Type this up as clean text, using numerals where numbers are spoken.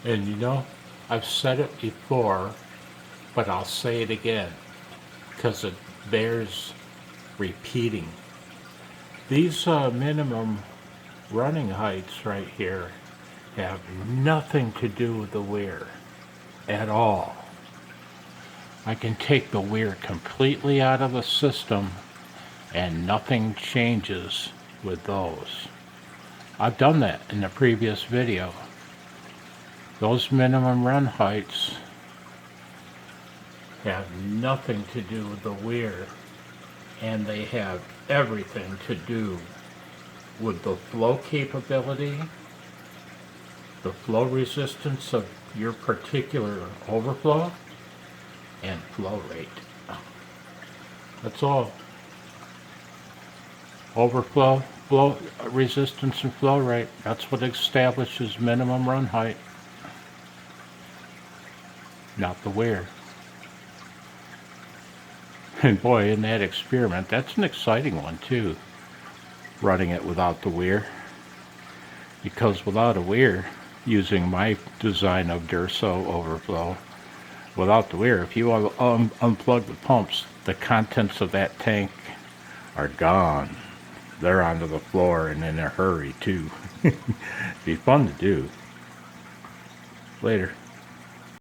And you know, I've said it before, but I'll say it again because it bears repeating. These minimum running heights right here have nothing to do with the weir at all. I can take the weir completely out of the system and nothing changes with those. I've done that in the previous video. Those minimum run heights have nothing to do with the weir, and they have everything to do with the flow capability, the flow resistance of your particular overflow, and flow rate. That's all. Overflow, flow resistance, and flow rate. That's what establishes minimum run height, not the weir. And boy, in that experiment, that's an exciting one too, running it without the weir. Because without a weir, using my design of Durso overflow, without the weir, if you unplug the pumps, the contents of that tank are gone. They're onto the floor and in a hurry too. Be fun to do. Later.